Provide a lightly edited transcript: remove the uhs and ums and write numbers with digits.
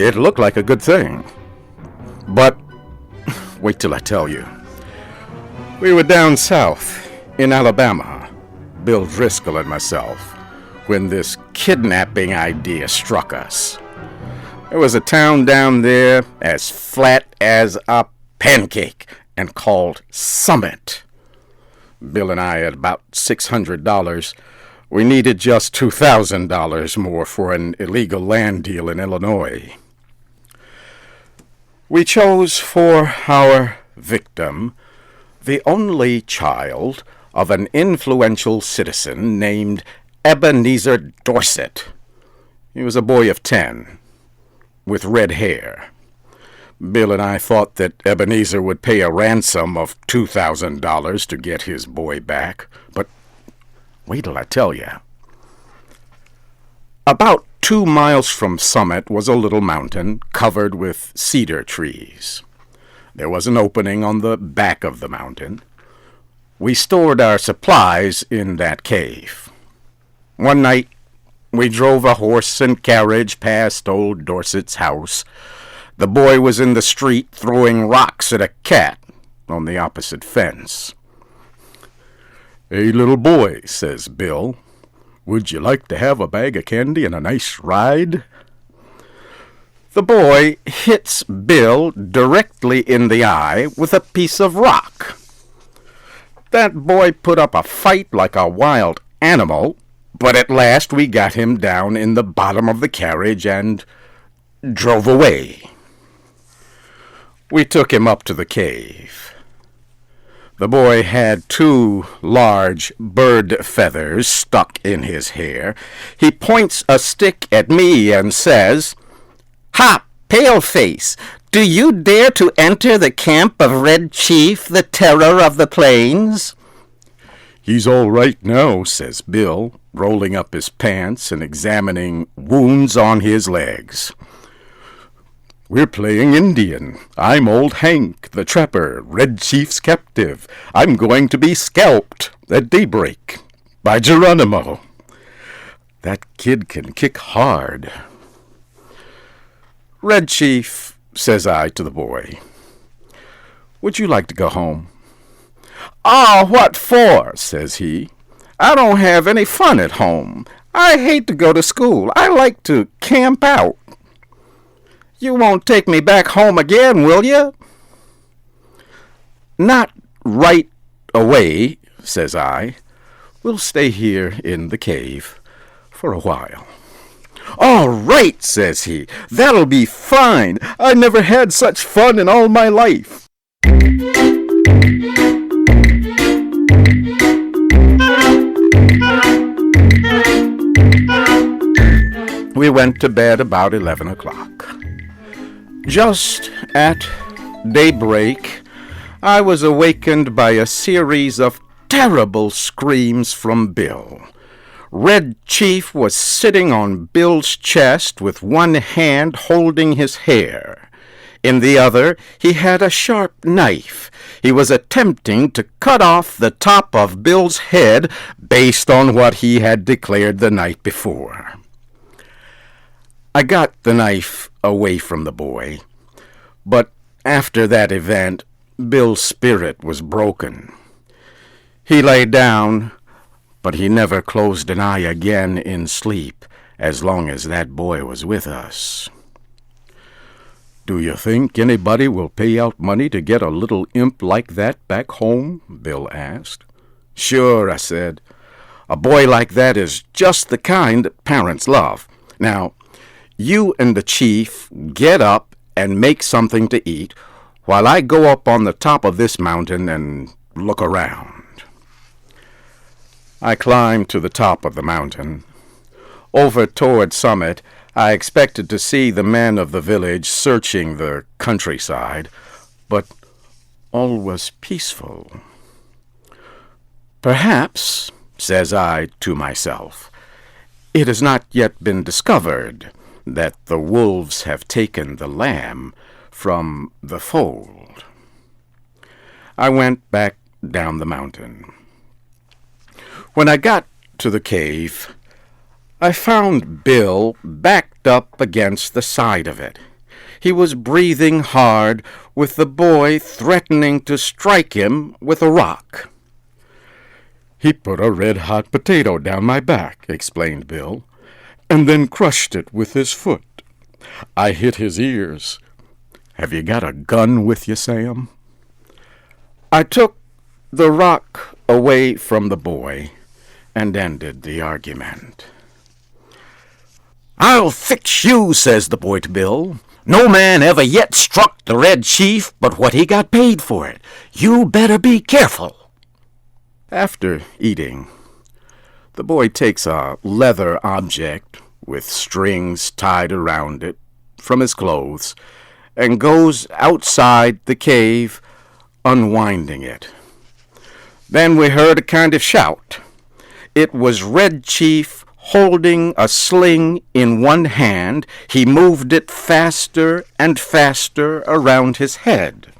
It looked like a good thing. But wait till I tell you. We were down south in Alabama, Bill Driscoll and myself, when this kidnapping idea struck us. There was a town down there as flat as a pancake and called Summit. Bill and I had about $600. We needed just $2,000 more for an illegal land deal in Illinois. We chose for our victim the only child of an influential citizen named Ebenezer Dorset. He was a boy of 10, with red hair. Bill and I thought that Ebenezer would pay a ransom of $2,000 to get his boy back, but wait till I tell you. About 2 miles from Summit was a little mountain covered with cedar trees. There was an opening on the back of the mountain. We stored our supplies in that cave. One night, we drove a horse and carriage past old Dorset's house. The boy was in the street throwing rocks at a cat on the opposite fence. "Hey, little boy," says Bill, "would you like to have a bag of candy and a nice ride?" The boy hits Bill directly in the eye with a piece of rock. That boy put up a fight like a wild animal, but at last we got him down in the bottom of the carriage and drove away. We took him up to the cave. The boy had 2 large bird feathers stuck in his hair. He points a stick at me and says, "Ha, paleface, do you dare to enter the camp of Red Chief, the terror of the plains?" "He's all right now," says Bill, rolling up his pants and examining wounds on his legs. "We're playing Indian. I'm Old Hank, the trapper, Red Chief's captive. I'm going to be scalped at daybreak by Geronimo. That kid can kick hard." "Red Chief," says I to the boy, "would you like to go home?" "Ah, what for?" says he. "I don't have any fun at home. I hate to go to school. I like to camp out." "You won't take me back home again, will you?" "Not right away," says I. "We'll stay here in the cave for a while." "All right," says he. "That'll be fine. I never had such fun in all my life." We went to bed about 11 o'clock. Just at daybreak, I was awakened by a series of terrible screams from Bill. Red Chief was sitting on Bill's chest with one hand holding his hair. In the other, he had a sharp knife. He was attempting to cut off the top of Bill's head based on what he had declared the night before. I got the knife away from the boy, but after that event, Bill's spirit was broken. He lay down, but he never closed an eye again in sleep as long as that boy was with us. "Do you think anybody will pay out money to get a little imp like that back home?" Bill asked. "Sure," I said. "A boy like that is just the kind that parents love. Now, you and the chief get up and make something to eat while I go up on the top of this mountain and look around." I climbed to the top of the mountain. Over toward Summit, I expected to see the men of the village searching the countryside, but all was peaceful. "Perhaps," says I to myself, "it has not yet been discovered that the wolves have taken the lamb from the fold." I went back down the mountain. When I got to the cave, I found Bill backed up against the side of it. he was breathing hard, with the boy threatening to strike him with a rock. "He put a red-hot potato down my back," explained Bill, "and then crushed it with his foot. I hit his ears. Have you got a gun with you, Sam?" I took the rock away from the boy and ended the argument. "I'll fix you," says the boy to Bill. "No man ever yet struck the Red Chief but what he got paid for it. You better be careful." After eating, the boy takes a leather object with strings tied around it from his clothes and goes outside the cave, unwinding it. Then we heard a kind of shout. It was Red Chief holding a sling in one hand. He moved it faster and faster around his head.